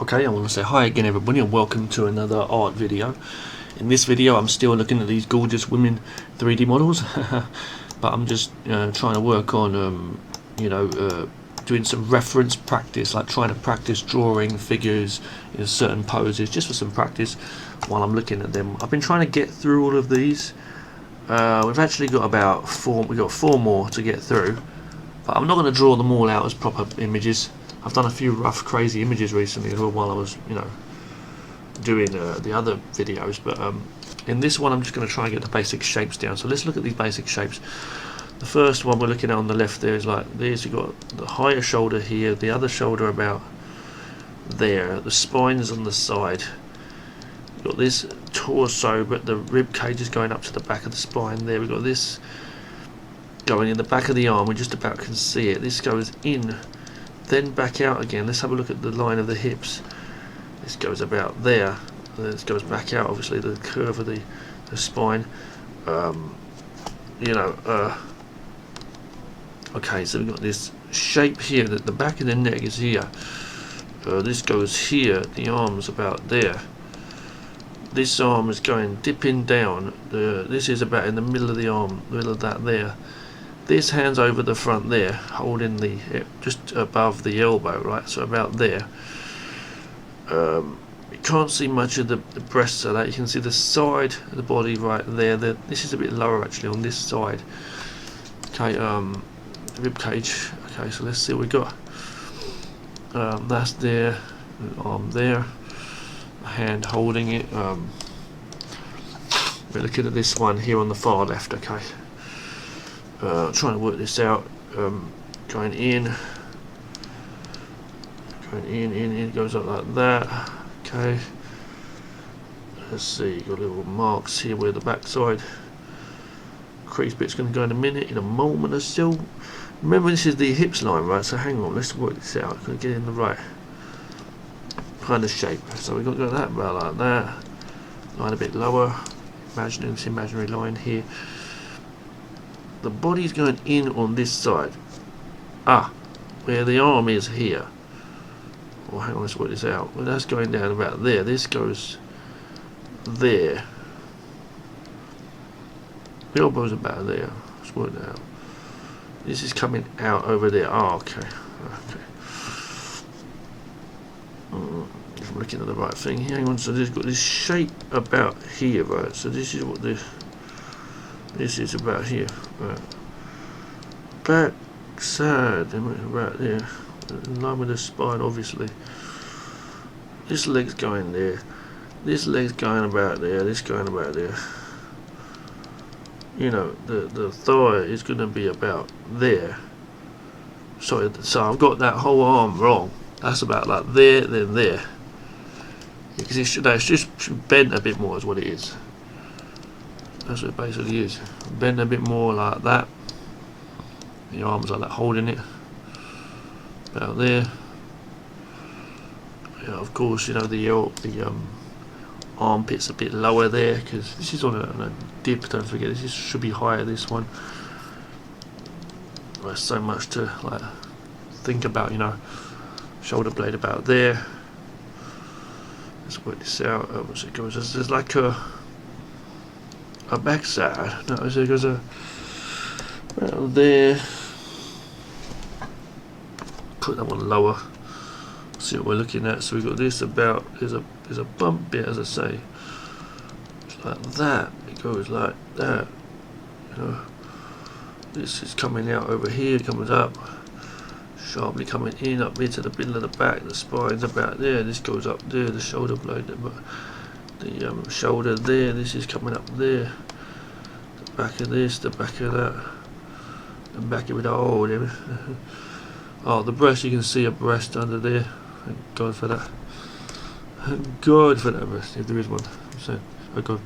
Okay, I want to say hi again everybody and welcome to another art video. In this video I'm still looking at these gorgeous women 3D models but I'm just trying to work on doing some reference practice, like trying to practice drawing figures in certain poses just for some practice while I'm looking at them. I've been trying to get through all of these. We've actually got about four more to get through, but I'm not going to draw them all out as proper images. I've done a few rough crazy images recently as well while I was doing the other videos, but in this one I'm just going to try and get the basic shapes down. So let's look at these basic shapes. The first one we're looking at on the left there is like this. You've got the higher shoulder here, the other shoulder about there, the spine's on the side. You've got this torso, but the rib cage is going up to the back of the spine there. We've got this going in the back of the arm, we just about can see it. This goes in, then back out again. Let's have a look at the line of the hips. This goes about there, this goes back out, obviously the curve of the spine. Okay, so we've got this shape here, that the back of the neck is here. This goes here, the arm's about there. This arm is going dipping down. This is about in the middle of the arm, middle of that there. This hand's over the front there, holding the hip just above the elbow, right? So about there. You can't see much of the breasts of that. You can see the side of the body right there. This is a bit lower actually on this side. Okay, rib cage. Okay, so let's see what we got. That's there, the arm there, a hand holding it. We're looking at this one here on the far left. Okay. Trying to work this out. Going in, it goes up like that. Okay. Let's see, you've got little marks here where the back side crease bit's going to go in a minute, in a moment or so. Remember, this is the hips line, right? So hang on, let's work this out. Going to get in the right kind of shape. So we've got that about like that. Line a bit lower. Imagining this imaginary line here. The body's going in on this side. Where the arm is here. Oh, hang on, let's work this out. Well, that's going down about there. This goes there. The elbow's about there. Let's work that out. This is coming out over there. Okay. If I'm looking at the right thing, hang on. So this got this shape about here, right? So this is what this is about here, right? Back side, right there, in line with the spine, obviously. This leg's going there. This leg's going about there. This going about there. You know, the thigh is going to be about there. So I've got that whole arm wrong. That's about like there, then there. Because it's just bent a bit more, is what it is. That's what it basically is. Bend a bit more like that. The arms like that, holding it about there. Yeah, of course, you know, the armpit's a bit lower there because this is on a dip. Don't forget, this should be higher. This one. There's so much to like think about, you know. Shoulder blade about there. Let's work this out. So it goes. There's like a backside. No, so it goes around there. Put that one lower. See what we're looking at. So we've got this about. There's a bump bit, as I say. It's like that. It goes like that. You know. This is coming out over here. It comes up. Sharply coming in up here to the middle of the back. The spine's about there. This goes up there. The shoulder blade. The shoulder there. This is coming up there. The back of this. The back of that. The back of it. Oh, there. Oh, the breast. You can see a breast under there. Thank God for that. Thank God for that breast, if there is one. I'm saying, oh God.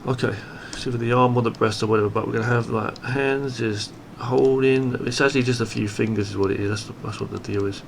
Okay, see for the arm or the breast or whatever, but we're gonna have like hands just holding. It's actually just a few fingers is what it is. That's what the deal is.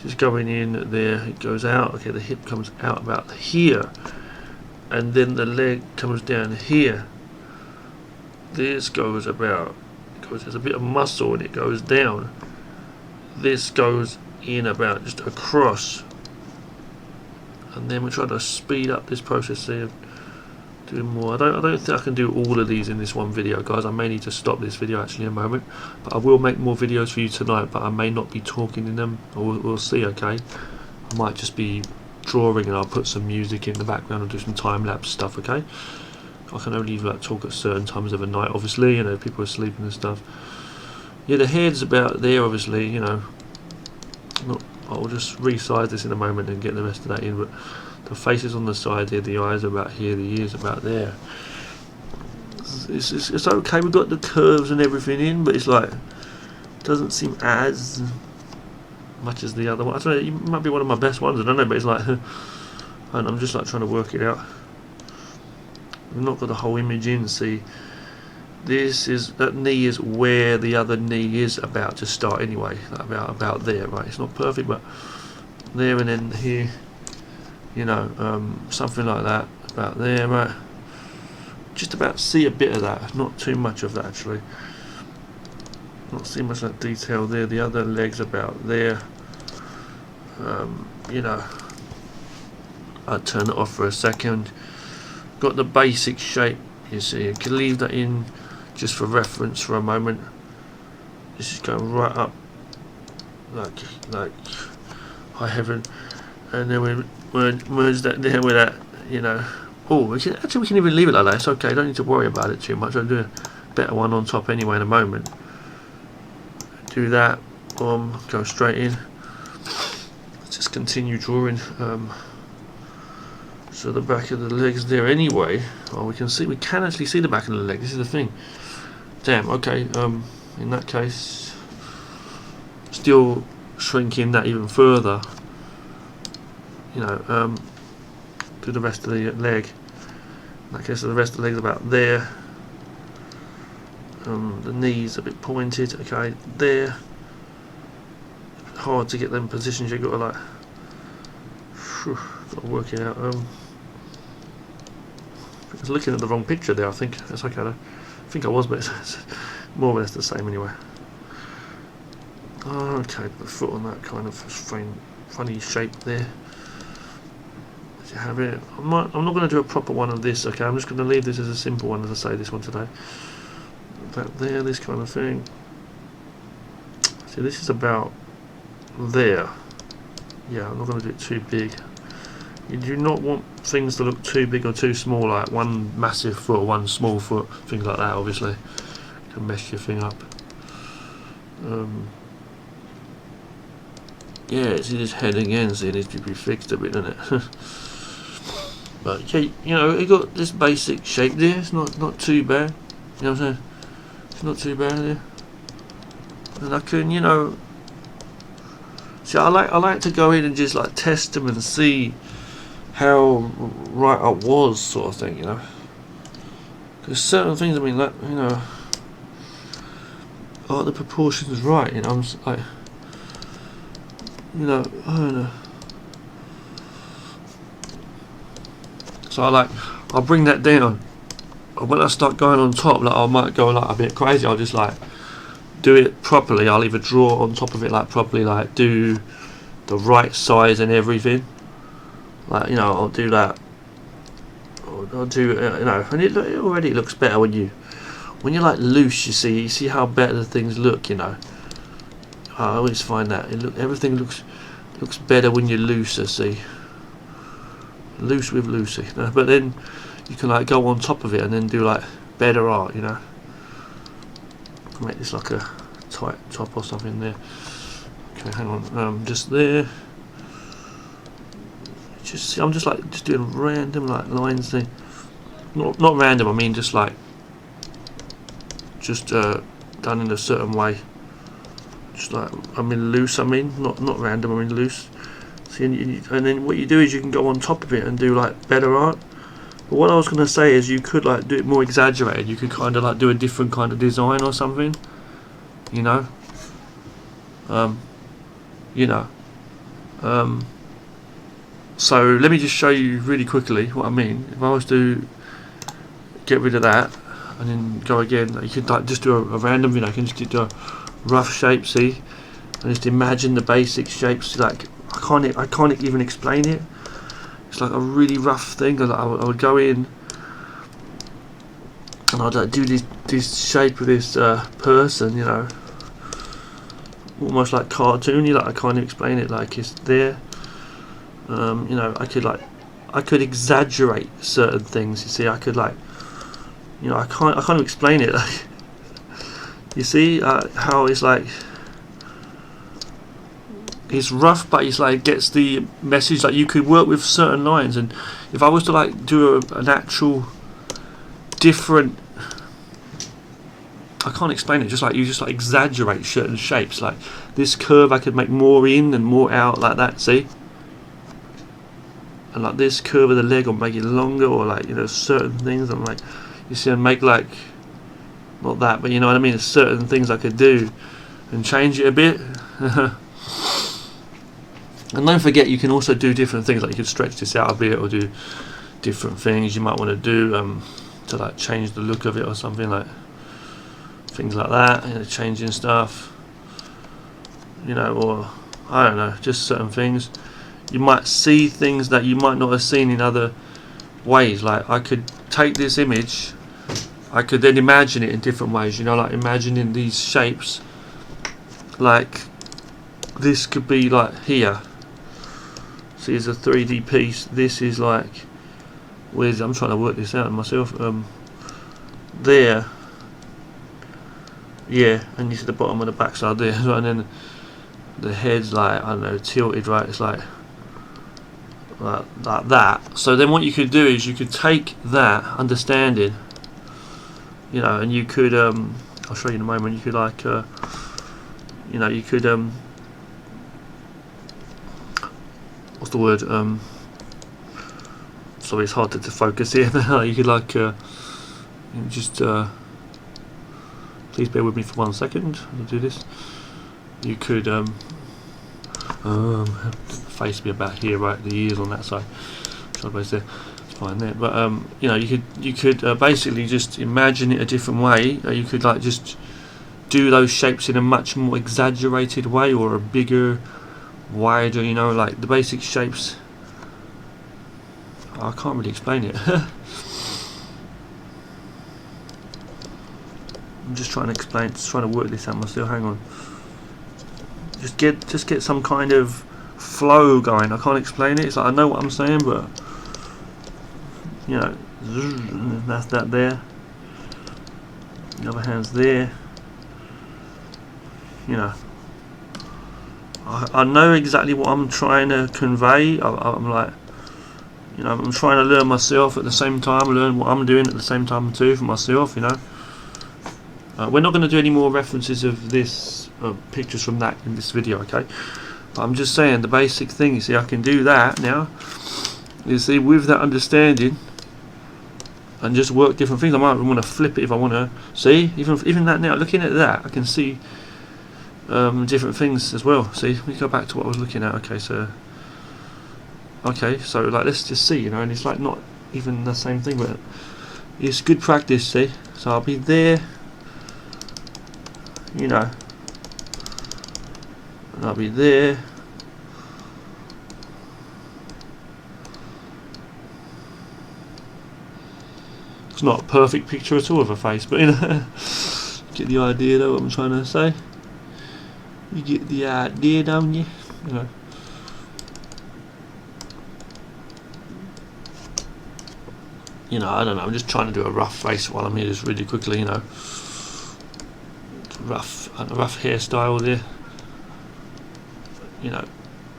Just going in there, it goes out. Okay, the hip comes out about here, and then the leg comes down here. This goes about, because there's a bit of muscle and it goes down. This goes in about just across, and then we try to speed up this process here, doing more. I don't think I can do all of these in this one video, guys. I may need to stop this video actually in a moment, but I will make more videos for you tonight, but I may not be talking in them, or we'll see. Okay, I might just be drawing and I'll put some music in the background and do some time-lapse stuff. Okay, I can only like talk at certain times of the night, obviously, you know, people are sleeping and stuff. Yeah, the head's about there, obviously, you know. I'll just resize this in a moment and get the rest of that in, but the face is on the side here, the eyes are about here, the ears about there. It's okay, we've got the curves and everything in, but it's like, doesn't seem as much as the other one. I don't know, it might be one of my best ones, I don't know, but it's like, and I'm just like trying to work it out. We've not got the whole image in, see. That knee is where the other knee is about to start anyway, about there, right? It's not perfect, but there, and then here, you know, something like that, about there, right? Just about see a bit of that, not too much of that actually. Not see much of that detail there. The other leg's about there. You know, I'll turn it off for a second. Got the basic shape, you see. You can leave that in just for reference for a moment. This is going right up like high heaven, and then we merge that there with that, you know. Oh, we can even leave it like that. It's okay. Don't need to worry about it too much. I'll do a better one on top anyway in a moment. Do that. Boom. Go straight in. Just continue drawing. So the back of the legs there anyway. Oh, we can actually see the back of the leg. This is the thing. Damn. Okay. In that case, still shrinking that even further. You know. Do the rest of the leg. In that case, the rest of the leg's about there. The knees a bit pointed. Okay, there. Hard to get them positions. You've got to like. Got to work it out. I was looking at the wrong picture there. I think that's okay though. I think I was, but it's more or less the same anyway. Okay, put the foot on that kind of funny shape there. You have it. I'm not going to do a proper one of this. Okay, I'm just going to leave this as a simple one, as I say this one today. About there, this kind of thing. See, this is about there. Yeah, I'm not going to do it too big. You do not want things to look too big or too small, like one massive foot or one small foot, things like that. Obviously, you can mess your thing up. Yeah, see this head again. See, it needs to be fixed a bit, doesn't it? But yeah, you know, it got this basic shape there. It's not too bad. You know what I'm saying? It's not too bad there. And I can, you know, see, I like to go in and just like test them and see how right I was, sort of thing, you know. Because certain things, I mean, like, you know, are the proportions right? You know, I'm just like, you know, I don't know. So I'll bring that down. When I start going on top, like I might go like a bit crazy. I'll just like do it properly. I'll either draw on top of it like properly, like do the right size and everything. Like, you know, I'll do that. I'll do, you know, and it already looks better when you're like loose. You see how better things look. You know, I always find that everything looks better when you're looser. See. Loose with Lucy, you know? But then you can like go on top of it and then do like better art, you know. Make this like a tight top or something there. Okay, hang on, just there. Just I'm just doing random like lines there. Not random. I mean just like done in a certain way. Just like loose. Not random. I mean loose. See, and then what you do is you can go on top of it and do like better art. But what I was going to say is you could like do it more exaggerated. You could kind of like do a different kind of design or something. You know. You know. So let me just show you really quickly what I mean. If I was to get rid of that and then go again, you could like just do a random, you know, you can just do a rough shape, see, and just imagine the basic shapes. Like I can't even explain it. It's like a really rough thing. I would go in and I'd like do this shape of this person, you know, almost like cartoony. Like I can't explain it. Like it's there. You know, I could exaggerate certain things. You see, I could like, you know, I can't explain it. Like, you see how it's like. It's rough, but it's like gets the message. Like you could work with certain lines, and if I was to like do an actual different, I can't explain it. Just like you just like exaggerate certain shapes. Like this curve, I could make more in and more out like that. See, and like this curve of the leg, I'll make it longer, or like, you know, certain things. I'm like, you see, I make like not that, but you know what I mean. There's certain things I could do and change it a bit. And don't forget, you can also do different things. Like you could stretch this out a bit, or do different things you might want to do to like change the look of it, or something like things like that. You know, changing stuff, you know, or I don't know, just certain things. You might see things that you might not have seen in other ways. Like I could take this image, I could then imagine it in different ways. You know, like imagining these shapes. Like this could be like here. See, it's a 3D piece. This is like, where's, I'm trying to work this out myself. There, yeah, and you see the bottom of the backside there, right, and then the head's like, I don't know, tilted, right? It's like that. So then what you could do is you could take that understanding, you know, and you could I'll show you in a moment. You could like you know, you could what's the word, sorry, it's hard to focus here. You could like just please bear with me for 1 second. I'll do this. You could face be about here, right? The ears on that side. Sideways there. It's fine there. But you know, you could basically just imagine it a different way. You could like just do those shapes in a much more exaggerated way, or a bigger, wider, you know, like the basic shapes. I can't really explain it. I'm just trying to explain, just trying to work this out myself. Hang on. Just get some kind of flow going. I can't explain it. It's like I know what I'm saying, but you know, that's that there. The other hand's there. You know, I know exactly what I'm trying to convey. I'm like, you know, I'm trying to learn myself at the same time, learn what I'm doing at the same time too for myself, you know. We're not going to do any more references of this pictures from that in this video, okay? But I'm just saying the basic thing. You see, I can do that now. You see, with that understanding, and just work different things. I might want to flip it if I want to. See, even that now, looking at that, I can see different things as well. See, let me go back to what I was looking at. Okay, so like let's just see, you know, and it's like not even the same thing, but it's good practice. See, so I'll be there, you know, and I'll be there. It's not a perfect picture at all of a face, but you know, get the idea though what I'm trying to say. You get the idea, don't you? You know. You know, I don't know, I'm just trying to do a rough face while I'm here just really quickly, you know. A rough hairstyle there. You know.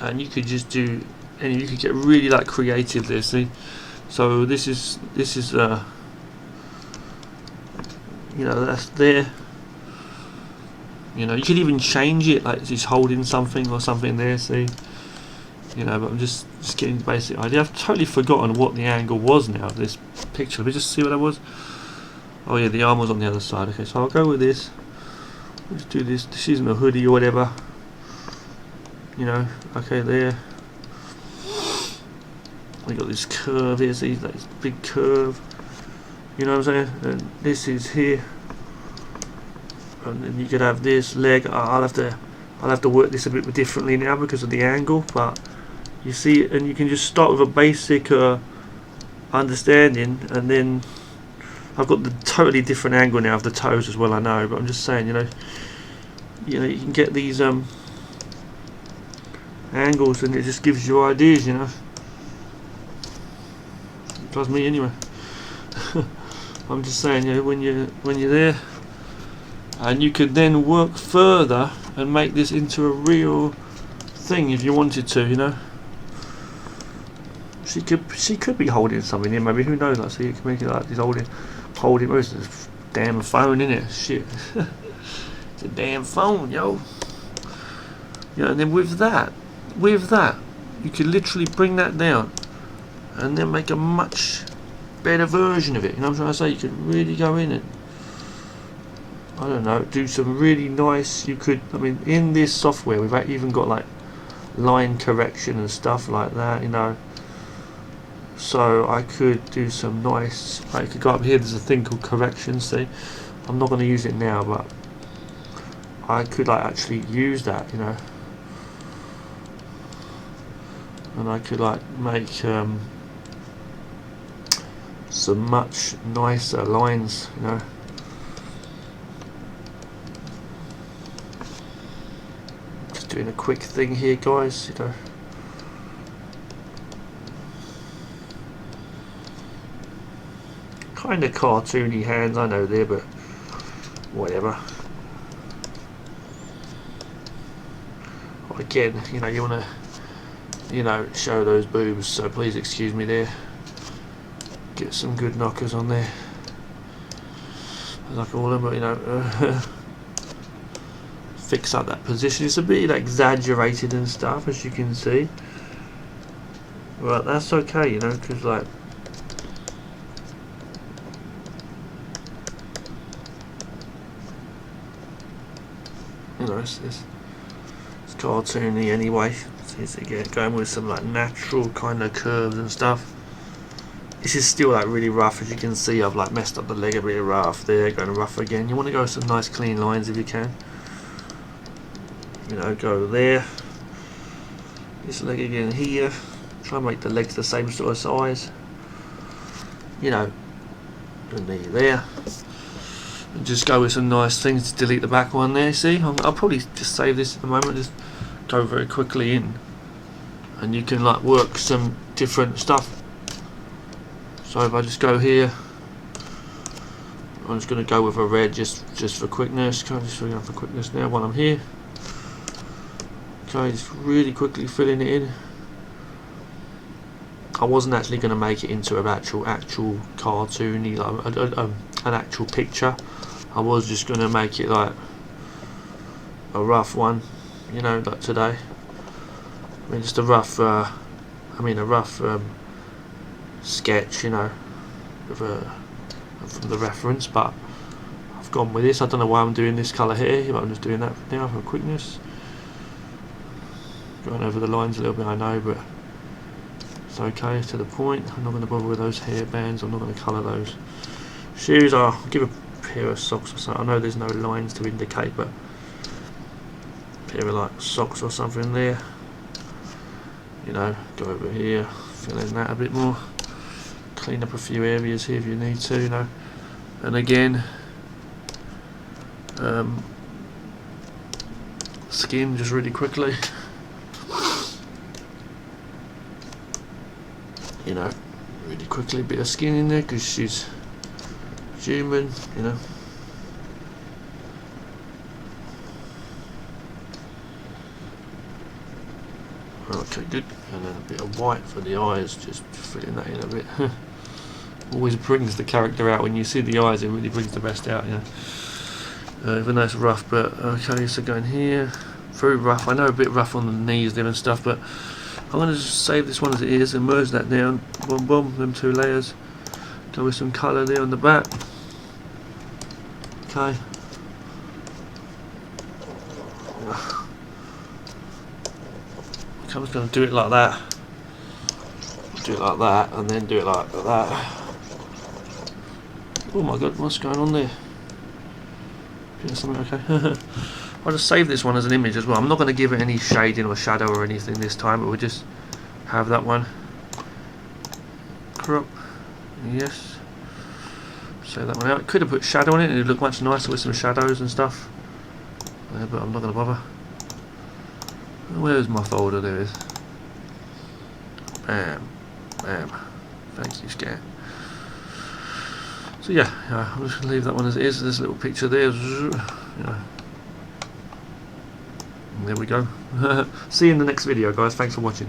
And you could just do, and you could get really like creative there, see? So this is you know, that's there. You know, you could even change it, like he's holding something or something there, see? You know, but I'm just getting the basic idea. I've totally forgotten what the angle was now of this picture. Let me just see what that was. Oh yeah, the arm was on the other side. Okay, so I'll go with this. Let's do this. This isn't a hoodie or whatever. You know, okay, there. We got this curve here, see, that big curve. You know what I'm saying? And this is here. And then you could have this leg. I'll have to I'll have to work this a bit differently now because of the angle, but you see it, and you can just start with a basic understanding, and then I've got the totally different angle now of the toes as well, I know, but I'm just saying, you know, you can get these angles, and it just gives you ideas, you know. It does me anyway. I'm just saying, you know, when you're there, and you could then work further and make this into a real thing if you wanted to, you know. She could be holding something here, maybe, who knows? Like, see, you can make it like he's holding where's this damn phone, innit? Shit. It's a damn phone, yo. Yeah, and then with that, you could literally bring that down and then make a much better version of it. You know what I'm trying to say? You could really go in and, I don't know, do some really nice, you could, I mean, in this software we've even got like line correction and stuff like that, you know. So I could do some nice, I could go up here, there's a thing called correction, see. I'm not going to use it now, but I could like actually use that, you know. And I could like make some much nicer lines, you know. Just doing a quick thing here, guys, you know. Kind of cartoony hands, I know there, but whatever. Again, you know, you want to, you know, show those boobs, so please excuse me there. Get some good knockers on there, as I call them, but you know, fix up that position. It's a bit exaggerated and stuff, as you can see, but that's okay, you know, because like, you know, it's cartoony anyway. So it's again going with some like natural kind of curves and stuff. This is still like really rough, as you can see. I've like messed up the leg a bit rough there, going rough again. You want to go with some nice clean lines if you can. You know, go there. This leg again here. Try and make the legs the same sort of size. You know, the knee there. And just go with some nice things to delete the back one there. See, I'll probably just save this at the moment. Just go very quickly in, and you can like work some different stuff. So if I just go here, I'm just going to go with a red just for quickness. Okay, just filling up for quickness now while I'm here. Okay, just really quickly filling it in. I wasn't actually going to make it into an actual cartoony, like an actual picture. I was just going to make it like a rough one, you know, like today. I mean, just a rough, sketch, you know, from the reference. But I've gone with this. I don't know why I'm doing this colour here, but I'm just doing that now for quickness. Going over the lines a little bit, I know, but it's okay, it's to the point. I'm not going to bother with those hairbands. I'm not going to colour those. Shoes, I'll give a pair of socks or something. I know there's no lines to indicate, but a pair of like socks or something there. You know, go over here, fill in that a bit more. Clean up a few areas here if you need to, you know. And again, skin just really quickly. You know, really quickly, a bit of skin in there because she's human, you know. Okay, good. And then a bit of white for the eyes, just filling that in a bit. Always brings the character out when you see the eyes. It really brings the best out, you know. Even though it's rough, but okay. So going here, very rough. I know a bit rough on the knees there and stuff, but I'm going to just save this one as it is and merge that down. Boom, boom, them two layers. Go with some colour there on the back. Okay. I'm just going to do it like that. Do it like that, and then do it like that. Oh my god, what's going on there? Is something okay? I'll just save this one as an image as well. I'm not going to give it any shading or shadow or anything this time, but we'll just have that one. Crop. Yes. Save that one out. Could have put shadow on it and it would look much nicer with some shadows and stuff. But I'm not going to bother. Where's my folder? There it is. Bam. Bam. Thank you, Scan. So yeah, I'm just going to leave that one as it is. This little picture there. There we go. See you in the next video, guys. Thanks for watching.